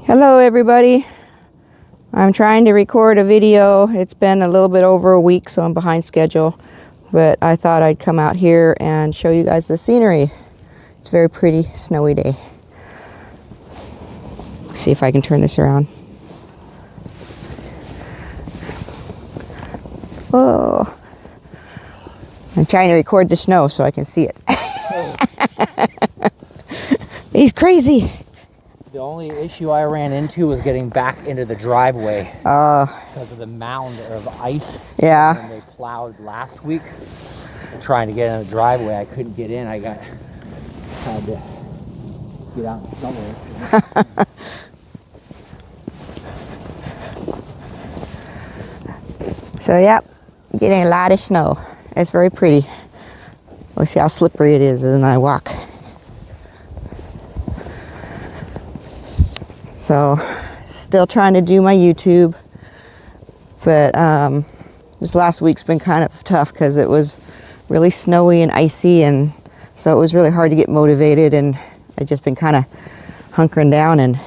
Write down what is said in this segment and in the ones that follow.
Hello everybody. I'm trying to record a video. It's been a little bit over a week, so I'm behind schedule, but I thought I'd come out here and show you guys the scenery. It's a very pretty snowy day. See if I can turn this around. Oh, I'm trying to record the snow so I can see it. He's crazy. The only issue I ran into was getting back into the driveway because of the mound of ice. Yeah. When they plowed last week, trying to get in the driveway, I couldn't get in. I had to get out somewhere. So yeah, getting a lot of snow. It's very pretty. Let's see how slippery it is as I walk. So, still trying to do my YouTube, but this last week's been kind of tough because it was really snowy and icy, and so it was really hard to get motivated, and I've just been kind of hunkering down and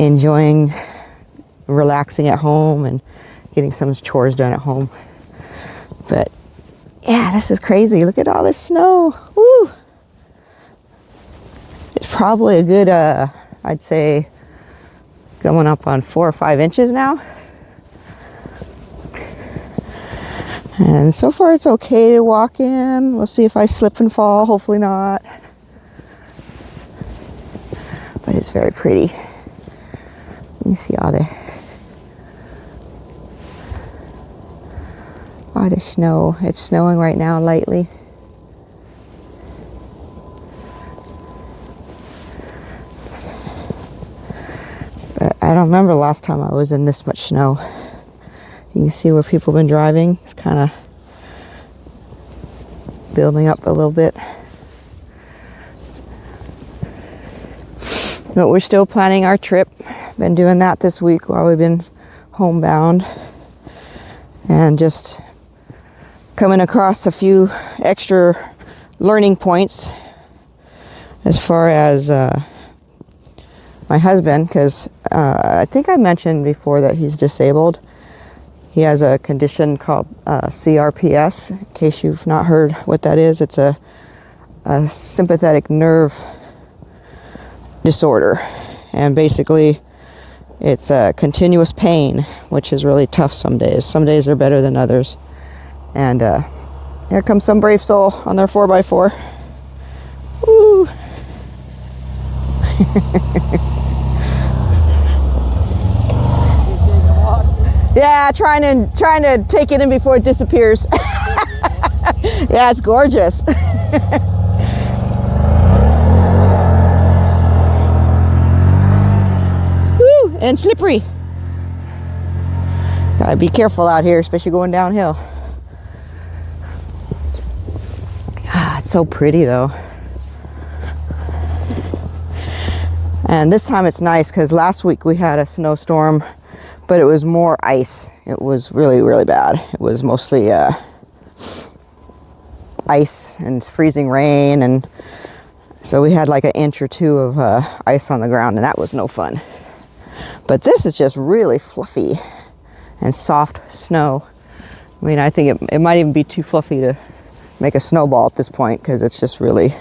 enjoying relaxing at home and getting some chores done at home. But yeah, this is crazy. Look at all this snow. Woo! It's probably a good I'd say going up on 4 or 5 inches now. And so far it's okay to walk in. We'll see if I slip and fall. Hopefully not. But it's very pretty. You see all the snow. It's snowing right now lightly. I don't remember the last time I was in this much snow. You can see where people have been driving. It's kind of building up a little bit. But we're still planning our trip. Been doing that this week while we've been homebound. And just coming across a few extra learning points as far as my husband, because I think I mentioned before that he's disabled. He has a condition called CRPS. In case you've not heard what that is, it's a sympathetic nerve disorder. And basically, it's a continuous pain, which is really tough some days. Some days are better than others. And here comes some brave soul on their 4x4. Woo! Yeah, trying to take it in before it disappears. Yeah, it's gorgeous. Woo, and slippery. Gotta be careful out here, especially going downhill. Ah, it's so pretty though. And this time it's nice because last week we had a snowstorm, but it was more ice. It was really, really bad. It was mostly ice and freezing rain, and so we had like an inch or two of ice on the ground, and that was no fun. But this is just really fluffy and soft snow. I mean, I think it might even be too fluffy to make a snowball at this point because it's just really,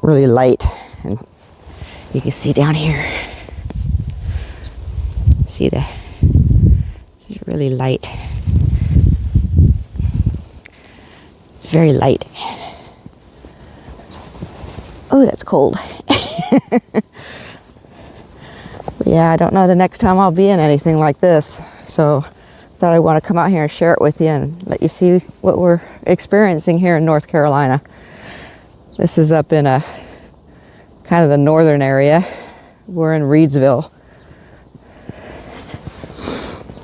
really light. And you can see down here. See that? It's really light. It's very light. Oh, that's cold. Yeah, I don't know the next time I'll be in anything like this. So thought I'd want to come out here and share it with you and let you see what we're experiencing here in North Carolina. This is up in a kind of the northern area. We're in Reidsville.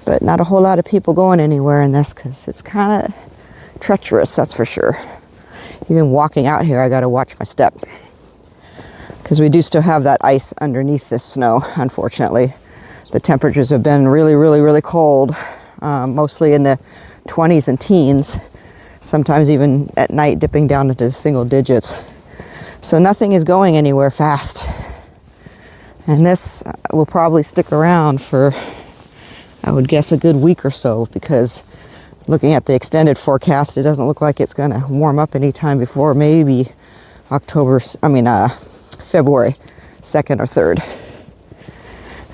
But not a whole lot of people going anywhere in this because it's kind of treacherous, that's for sure. Even walking out here, I got to watch my step because we do still have that ice underneath this snow, unfortunately. The temperatures have been really, really, really cold, mostly in the 20s and teens, sometimes even at night dipping down into single digits. So nothing is going anywhere fast. And this will probably stick around for, I would guess, a good week or so, because looking at the extended forecast, it doesn't look like it's going to warm up anytime before maybe February 2nd or 3rd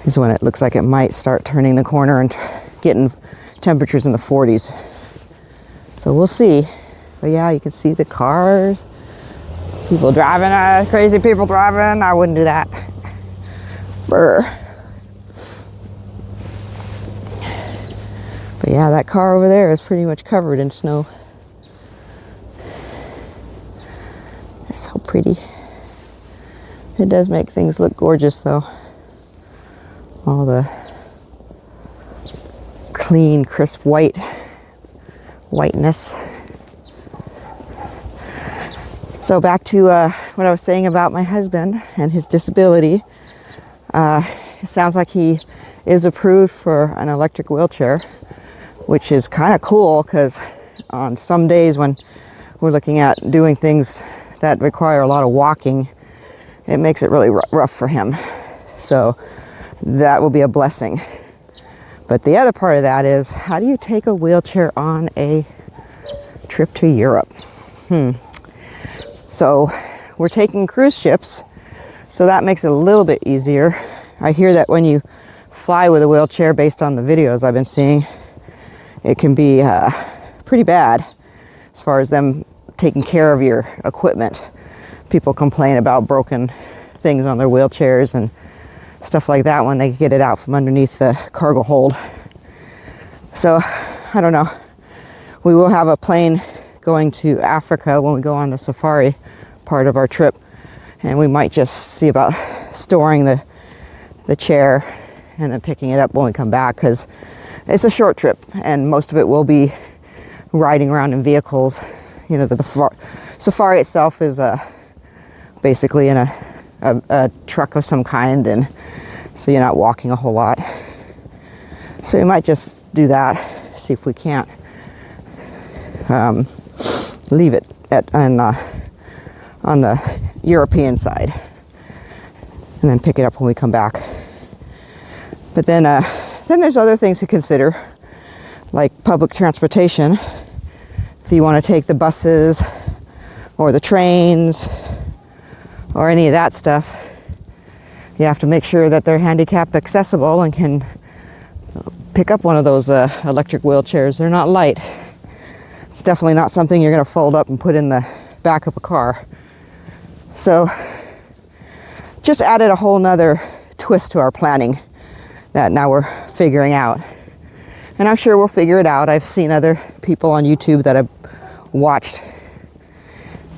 is when it looks like it might start turning the corner and getting temperatures in the 40s. So we'll see. But yeah, you can see the cars, people driving, crazy people driving. I wouldn't do that. Brr. But yeah, that car over there is pretty much covered in snow. It's so pretty. It does make things look gorgeous though. All the clean, crisp whiteness. So back to what I was saying about my husband and his disability. It sounds like he is approved for an electric wheelchair, which is kind of cool, because on some days when we're looking at doing things that require a lot of walking, it makes it really rough for him. So that will be a blessing. But the other part of that is, how do you take a wheelchair on a trip to Europe? So we're taking cruise ships, so that makes it a little bit easier. I hear that when you fly with a wheelchair, based on the videos I've been seeing, it can be pretty bad as far as them taking care of your equipment. People complain about broken things on their wheelchairs and stuff like that when they get it out from underneath the cargo hold. So I don't know. We will have a plane going to Africa when we go on the safari part of our trip, and we might just see about storing the chair and then picking it up when we come back, because it's a short trip and most of it will be riding around in vehicles. You know, the safari itself is basically in a truck of some kind, and so you're not walking a whole lot. So we might just do that, see if we can't leave it on the European side and then pick it up when we come back. But then there's other things to consider, like public transportation. If you want to take the buses or the trains or any of that stuff, you have to make sure that they're handicap accessible and can pick up one of those electric wheelchairs. They're not light. It's definitely not something you're going to fold up and put in the back of a car. So just added a whole nother twist to our planning that now we're figuring out. And I'm sure we'll figure it out. I've seen other people on YouTube that I've watched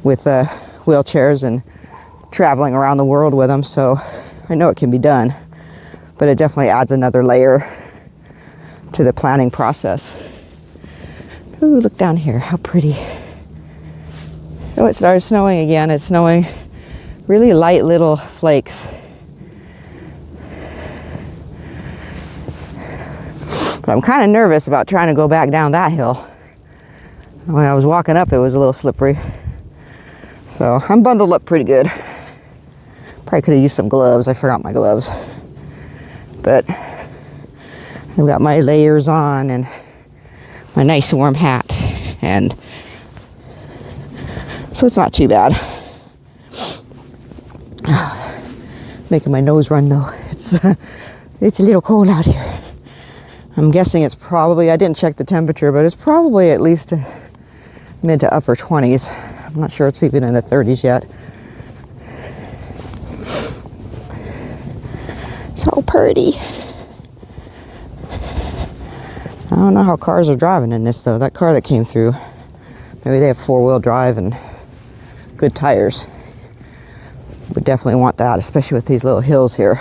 with wheelchairs and traveling around the world with them, so I know it can be done. But it definitely adds another layer to the planning process. Ooh, look down here, how pretty. Oh, it started snowing again. It's snowing really light little flakes. But I'm kind of nervous about trying to go back down that hill. When I was walking up, it was a little slippery. So I'm bundled up pretty good. Probably could have used some gloves. I forgot my gloves. But I've got my layers on and my nice warm hat. And so it's not too bad. Making my nose run though. It's a little cold out here. I'm guessing it's probably, I didn't check the temperature, but it's probably at least mid to upper 20s. I'm not sure it's even in the 30s yet. So pretty. I don't know how cars are driving in this though. That car that came through, maybe they have 4-wheel drive and good tires. Would definitely want that, especially with these little hills here.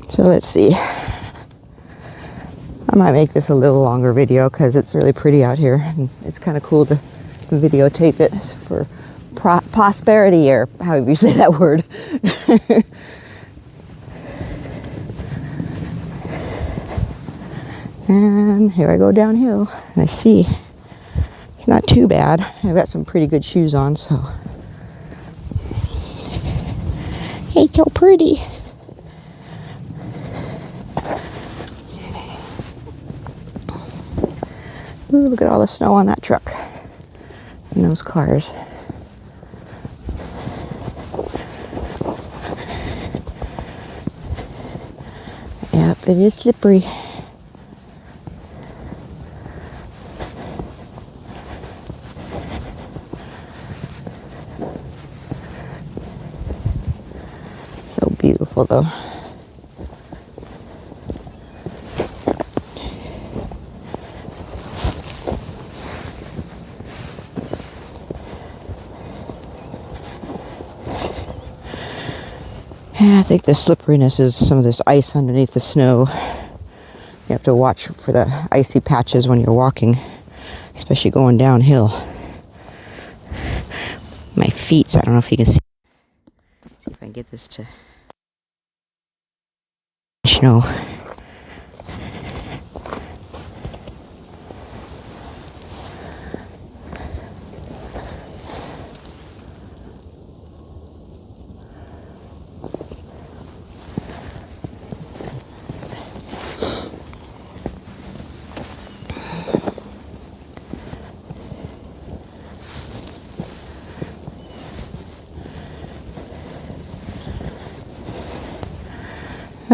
So let's see. I might make this a little longer video because it's really pretty out here. And it's kind of cool to videotape it for prosperity, or however you say that word. And here I go downhill. And I see it's not too bad. I've got some pretty good shoes on, so. It's so pretty. Ooh, look at all the snow on that truck and those cars. Yep, it is slippery. So beautiful though. Yeah, I think the slipperiness is some of this ice underneath the snow. You have to watch for the icy patches when you're walking, especially going downhill. My feet, I don't know if you can see if I can get this to snow.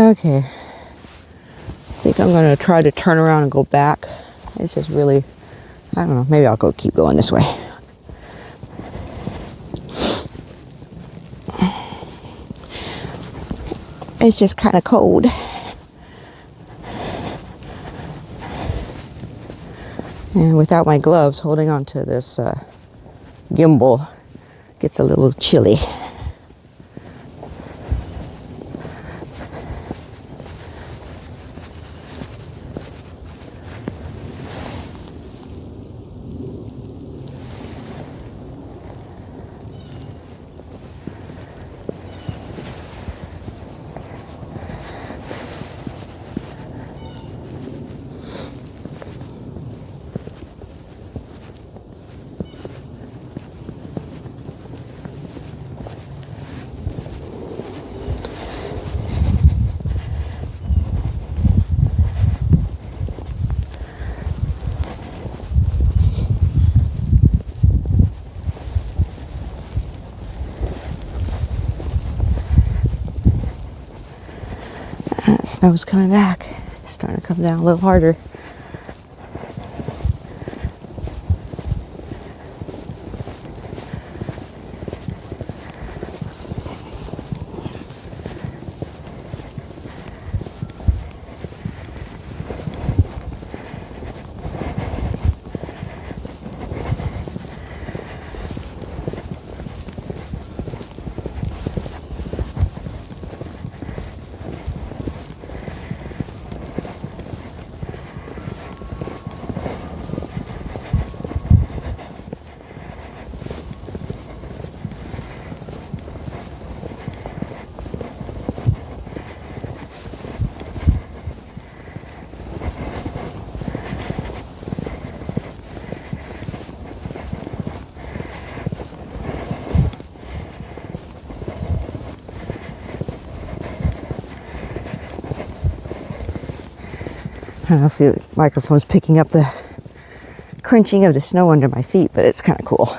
Okay, I think I'm going to try to turn around and go back. It's just really, I don't know, maybe I'll keep going this way. It's just kind of cold. And without my gloves, holding on to this gimbal gets a little chilly. Snow's coming back. It's starting to come down a little harder. I don't know if the microphone's picking up the crunching of the snow under my feet, but it's kind of cool.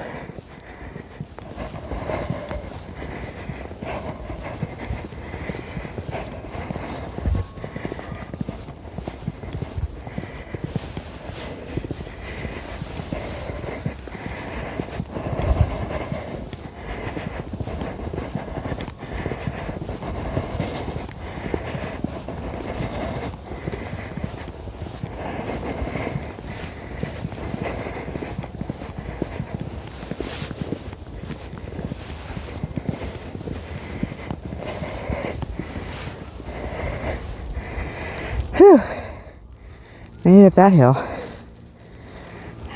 Whew. Made it up that hill.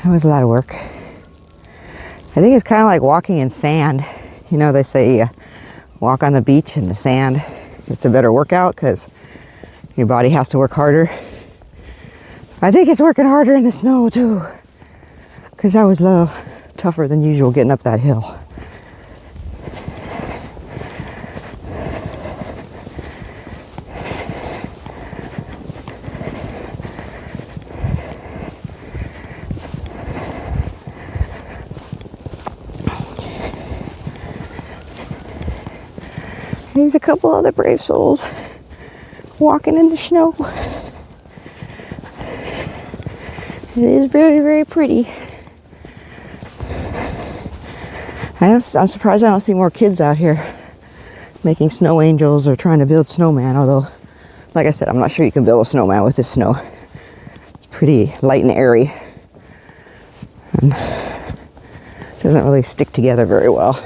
That was a lot of work. I think it's kind of like walking in sand. You know, they say walk on the beach in the sand. It's a better workout because your body has to work harder. I think it's working harder in the snow too, because I was a little tougher than usual getting up that hill. There's a couple other brave souls walking in the snow. It is very, very pretty. I'm surprised I don't see more kids out here making snow angels or trying to build snowman, although, like I said, I'm not sure you can build a snowman with this snow. It's pretty light and airy. And doesn't really stick together very well.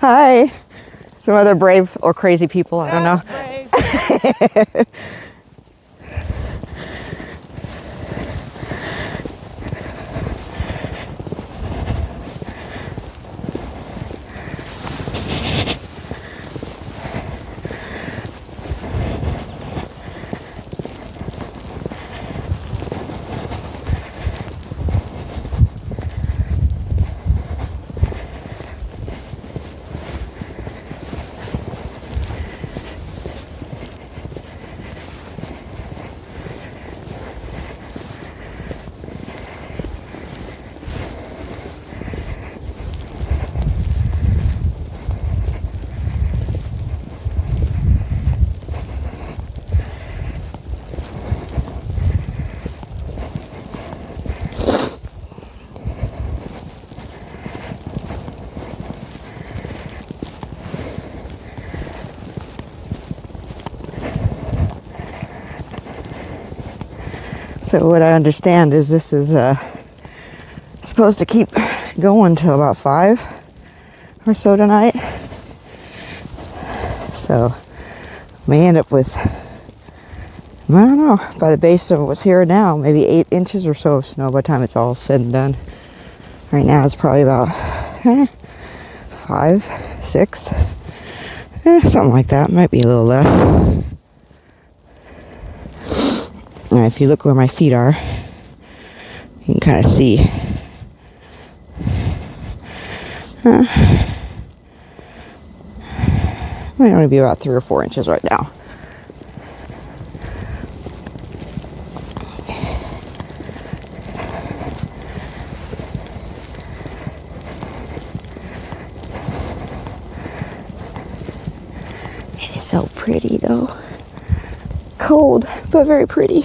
Hi. Some other brave or crazy people, I don't know. So what I understand is this is supposed to keep going till about 5 or so tonight. So may end up with, I don't know, by the base of what's here now, maybe 8 inches or so of snow by the time it's all said and done. Right now it's probably about 5, 6, something like that. Might be a little less. Now, if you look where my feet are, you can kind of see. Might only be about 3 or 4 inches right now. It is so pretty though. Cold, but very pretty.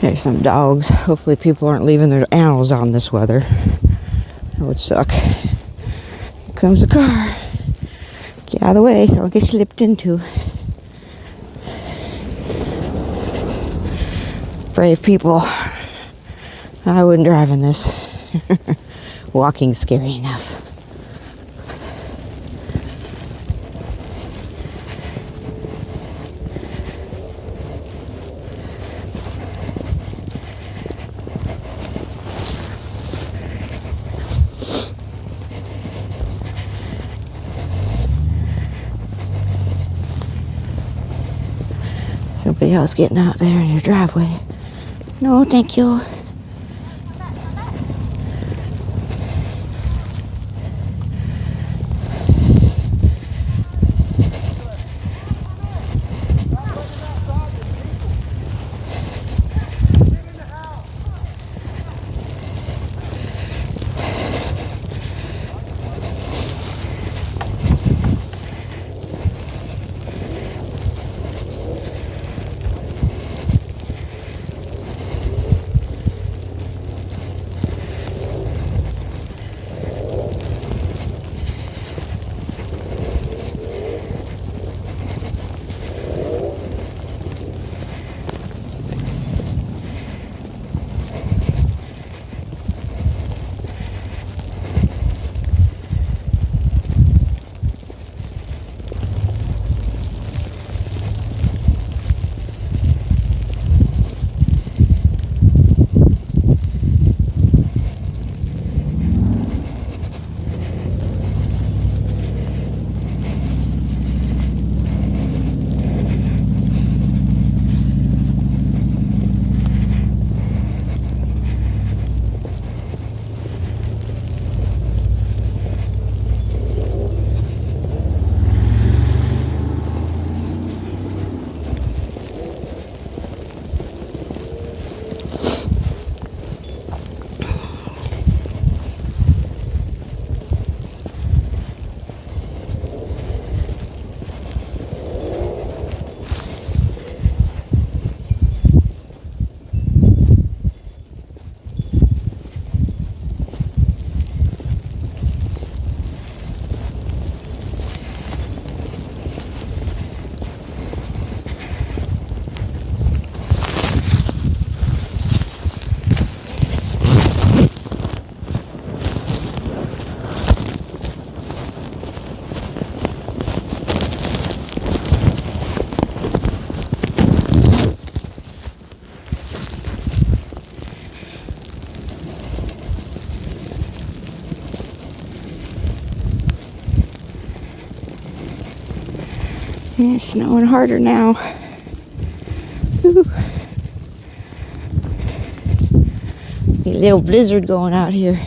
There's some dogs. Hopefully people aren't leaving their animals out in this weather. That would suck. Here comes a car. Get out of the way, don't get slipped into. Brave people. I wouldn't drive in this. Walking's scary enough. Somebody else getting out there in your driveway. No, thank you. It's snowing harder now. Ooh. A little blizzard going out here.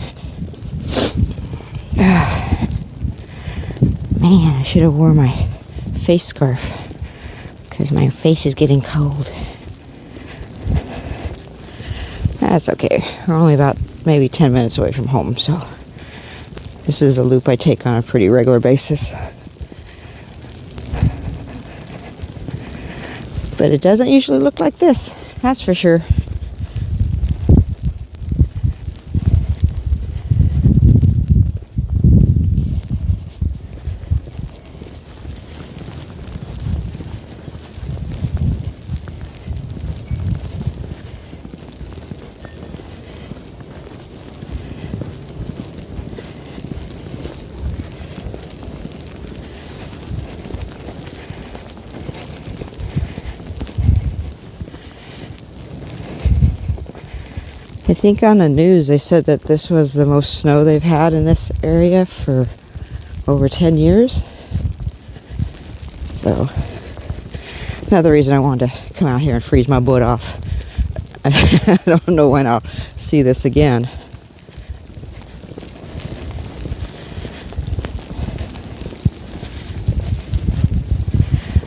Man, I should have worn my face scarf because my face is getting cold. That's okay. We're only about maybe 10 minutes away from home, so this is a loop I take on a pretty regular basis. But it doesn't usually look like this, that's for sure. I think on the news they said that this was the most snow they've had in this area for over 10 years. So, another reason I wanted to come out here and freeze my butt off. I don't know when I'll see this again.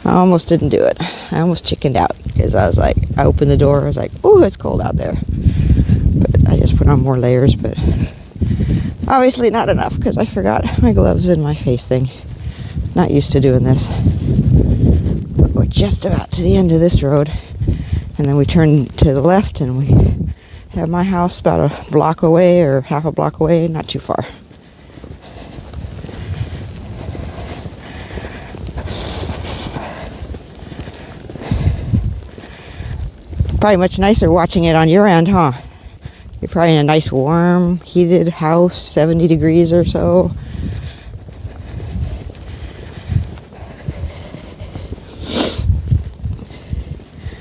I almost didn't do it. I almost chickened out because I was like, I opened the door, I was like, oh, it's cold out there. But I just put on more layers, but obviously not enough because I forgot my gloves and my face thing. Not used to doing this. But we're just about to the end of this road And then we turn to the left and we have my house about a block away or half a block away, not too far. Probably much nicer watching it on your end, huh? You're probably in a nice warm, heated house, 70 degrees or so.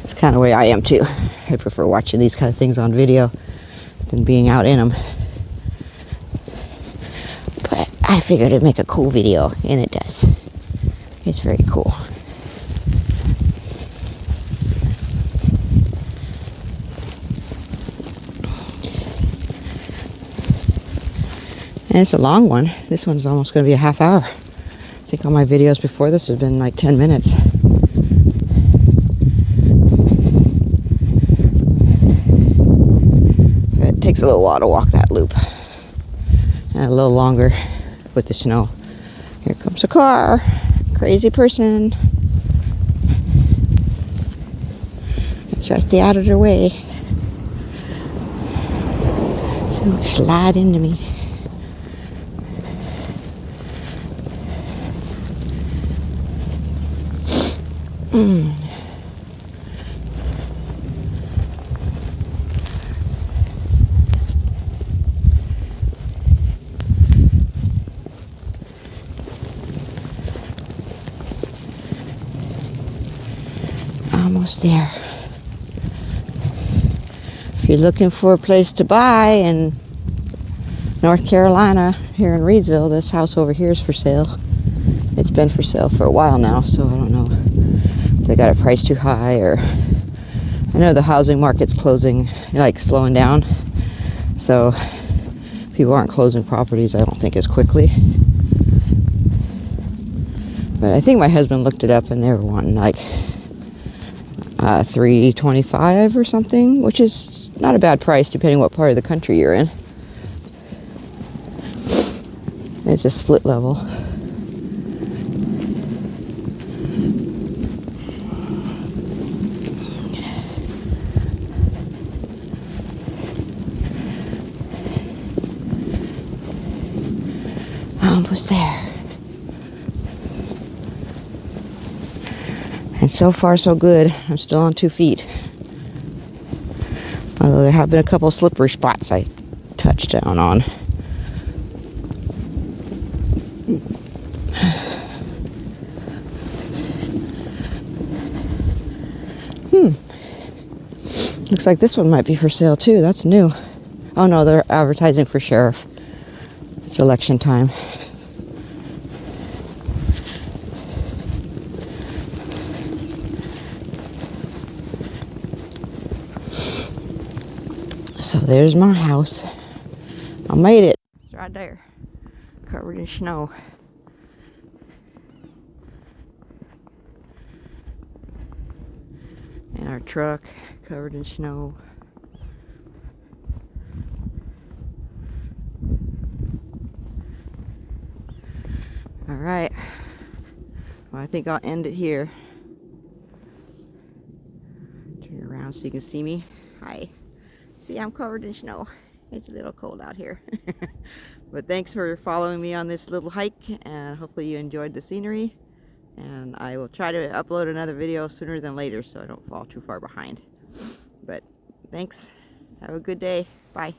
It's kind of the way I am too. I prefer watching these kind of things on video than being out in them. But I figured it'd make a cool video, and it does. It's very cool. And it's a long one. This one's almost going to be a half hour. I think all my videos before this have been like 10 minutes. It takes a little while to walk that loop. And a little longer with the snow. Here comes a car. Crazy person. Try to stay out of their way. So slide into me. Almost there. If you're looking for a place to buy in North Carolina, here in Reidsville, this house over here is for sale. It's been for sale for a while now, so I don't know if they got it priced too high, or I know the housing market's closing, like slowing down, so people aren't closing properties, I don't think, as quickly. But I think my husband looked it up and they were wanting like $325 or something, which is not a bad price depending what part of the country you're in. It's a split level. Almost there. And so far so good. I'm still on 2 feet. Although there have been a couple slippery spots I touched down on. Looks like this one might be for sale too. That's new. Oh no, they're advertising for sheriff. It's election time. So there's my house. I made it. It's right there. Covered in snow. And our truck covered in snow. All right. Well, I think I'll end it here. Turn around so you can see me. Hi. See, I'm covered in snow. It's a little cold out here. But thanks for following me on this little hike, and hopefully you enjoyed the scenery. And I will try to upload another video sooner than later so I don't fall too far behind. But thanks. Have a good day. Bye.